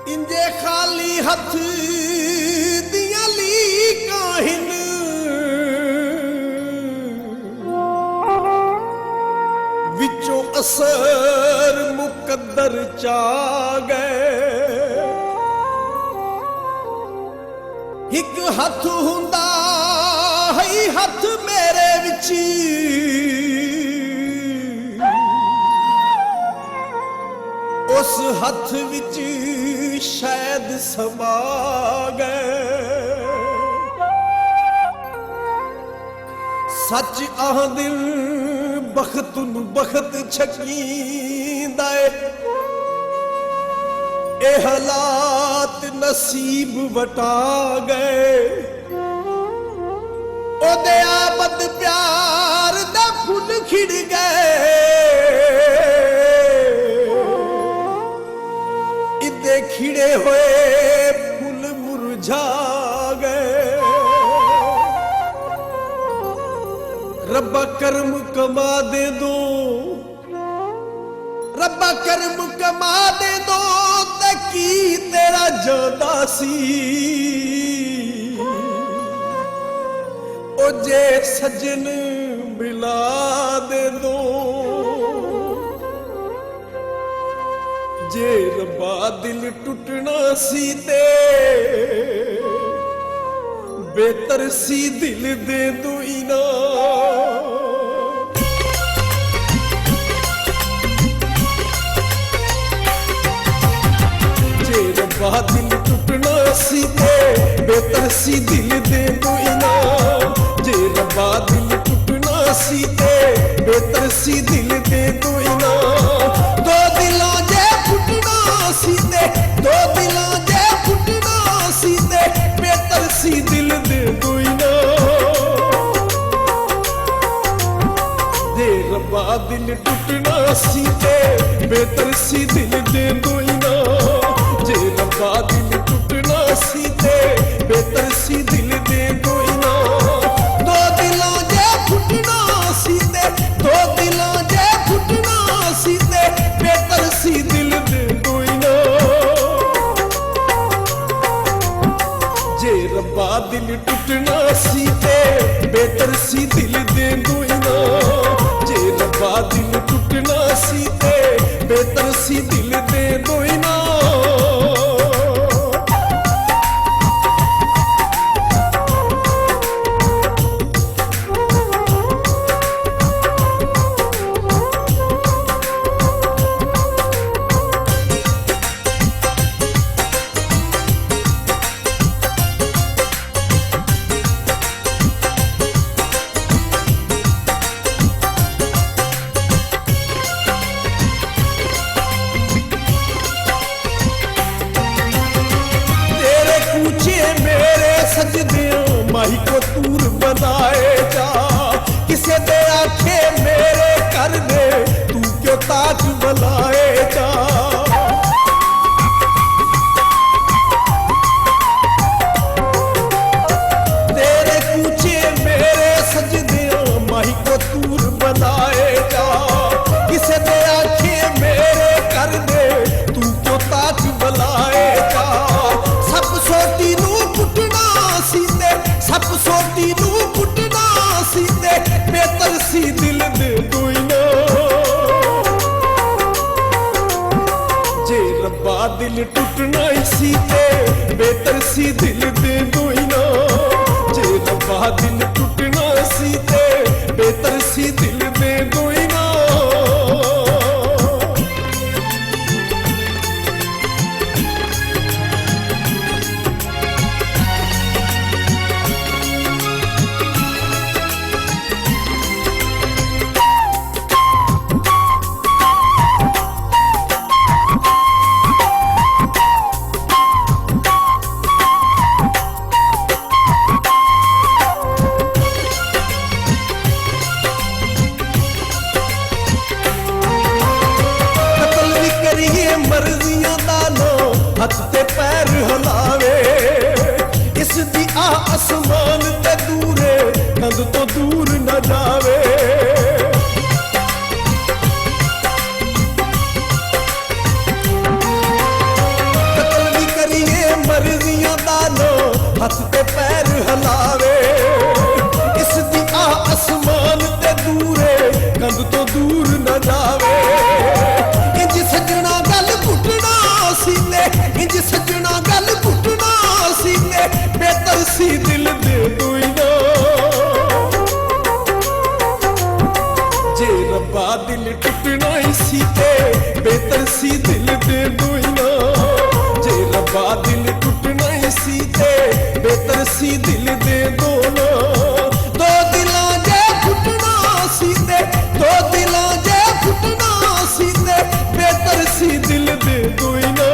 इंजे खाली हथ दियां लीकां हिन विचों असर मुकद्दर चा गए। एक हथ हुंदा है हथ मेरे विच उस हथ विच शायद समा गए। सच आंदिन बख्त नूं बख्त छकींदा ए हालात नसीब वटा गए। ओदे आबद प्यार दा फुल खिड़ गए। इदे खिड़े होए फुल मुरझा गए। रब्बा करम कमा दे दो, रब्बा करम कमा दे दो ते की तेरा जादा सी। ओ जे सजन मिला दे दो, जे रब्बा दिल टुटना सी ते बेहतर सी दिल दे दो इना। जे रब्बा दिल टुटना सी ते बेहतर सी दिल दे दो इना। जे रब्बा दिल टुटना सी ते बेहतर सी दिल दे दो इना। दो दिलों जे फुटना सी ते, दो दिलों जे फुटना सी ते बेहतर सी दिल दे दो इना। जे रब्बा दिल टुटना सी ते बेहतर सी दिल दे दो इना। जे रब्बा दिल टुटना सी ते बेहतर सी दिल दे दो इना। दो दिलों जे फुटना सी ते, दो दिलों जे फुटना सी ते बेहतर सी दिल दे दो इना। जे रब्बा दिल टुटना सी ते बेहतर सी दिल दे दो इना। जे रब्बा दिल टुटना सी ते बेहतर सी दिल दे दो इना। माही को तूर बनाए जा, किसे दे आखे मेरे कर दे तू क्यों ताज बनाए जा। तेरे पूछे मेरे सजदे माही को तूर बनाए जा, किसे दे आखे मेरे कर दे तू क्यों ताज बनाए जा। सब सोटी नू कुटना सी ते, सब सोटी नू कुटना सी ते बेहतर सी दिल दे दो इना। जे रब्बा दिल टुटना सी ते बेहतर सी दिल दे दो इना। जे रब्बा दिल टुटना सी ते बेहतर सी दिल दे दो इना। मर्जियां दानो हथ ते पैर हलावे, इस दी आ आसमान ते दूरे कंध तो दूर न जावे। कतल ਦੋ ਹੀ ਨਾ ਜੇ ਰੱਬਾ ਦਿਲ ਟੁੱਟਣਾ ਹੀ ਸੀ ਤੇ ਬਿਹਤਰ ਸੀ ਦਿਲ ਦੇ ਦੋ ਨਾ ਦੋ ਦਿਲਾਂ ਜੇ ਫੁੱਟਣਾ ਸੀ ਤੇ ਦੋ ਦਿਲਾਂ ਜੇ ਫੁੱਟਣਾ ਸੀ ਤੇ ਬਿਹਤਰ ਸੀ ਦਿਲ ਦੇ ਦੋ ਹੀ ਨਾ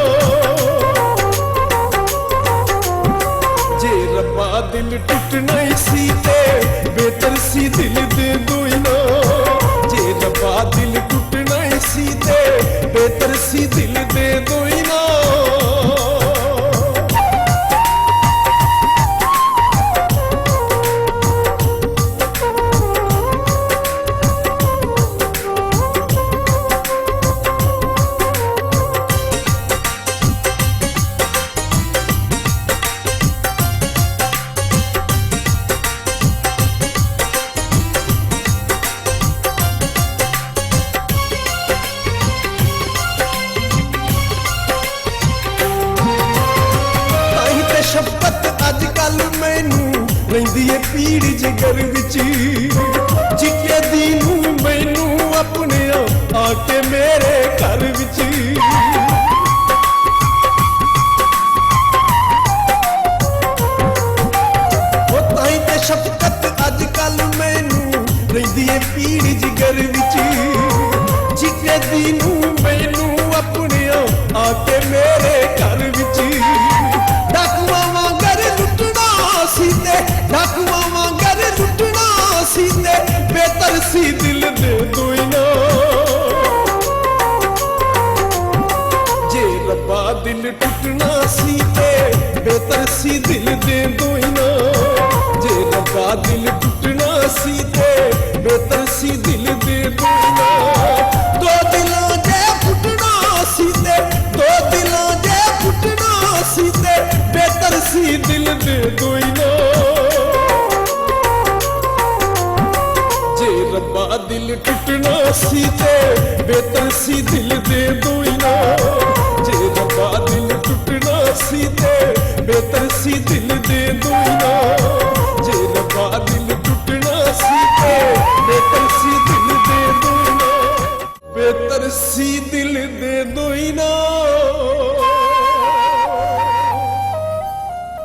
ਜੇ ਰੱਬਾ ਦਿਲ ਟੁੱਟਣਾ ਹੀ ਸੀ ਤੇ ਬਿਹਤਰ ਸੀ ਦਿਲ ਦੇ ਦੋ ਹੀ ਨਾ ਜੇ ਰੱਬਾ ਦਿਲ ਟੁੱਟਣਾ ਹੀ ਸੀ ਤੇ ਬਿਹਤਰ ਸੀ ਦਿਲ ਦੇ ਦੋ ਹੀ ਨਾ ਸ਼ਫਕਤ ਅੱਜ ਕੱਲ ਮੈਨੂੰ ਰਹਿੰਦੀ ਏ ਪੀੜ ਜਿਗਰ ਵਿੱਚ ਜਿੱਕੇ ਦੀ ਨੂੰ ਮੈਨੂੰ ਆਪਣੇ ਆ ਕੇ ਮੇਰੇ ਘਰ ਵਿੱਚ ਉਹ ਤਾਈ ਤੇ ਸ਼ਫਕਤ ਅੱਜ ਕੱਲ ਮੈਨੂੰ ਰਹਿੰਦੀ ਏ ਪੀੜ ਜਿਗਰ ਵਿੱਚ ਜਿੱਕੇ ਦੀ ਨੂੰ ਮੈਨੂੰ ਆਪਣੇ ਆ ਕੇ ਮੇਰੇ ਘਰ ਵਿੱਚ ਡਾਕੂਆਂ ਵਾਂਗਰ ਲੁੱਟਣਾ ਸੀ ਤੇ ਬਿਹਤਰ ਸੀ ਦਿਲ ਦੇ ਦੋ ਹੀ ਨਾ ਜੇ ਰੱਬਾ ਦਿਲ ਟੁੱਟਣਾ ਸੀ ਤੇ ਬਿਹਤਰ ਸੀ ਦਿਲ ਦੇ ਦੋ ਹੀ ਨਾ ਜੇ ਰੱਬਾ ਦਿਲ ਟੁੱਟਣਾ ਸੀ ਤੇ ਬਿਹਤਰ ਸੀ ਦਿਲ ਦੇ ਦੋ ਹੀ ਨਾ ਦੋ ਦਿਲਾਂ ਜੇ ਫੁੱਟਣਾ ਸੀ ਤੇ ਦੋ ਦਿਲਾਂ ਜੇ ਫੁੱਟਣਾ ਸੀ ਤੇ ਬਿਹਤਰ ਸੀ ਦਿਲ ਦੇ ਦੋ ਹੀ ਨਾ ਜੇ ਰੱਬਾ ਦਿਲ ਟੁੱਟਣਾ ਸੀ ਤੇ ਬਿਹਤਰ ਸੀ ਦਿਲ ਦੇ ਦੋ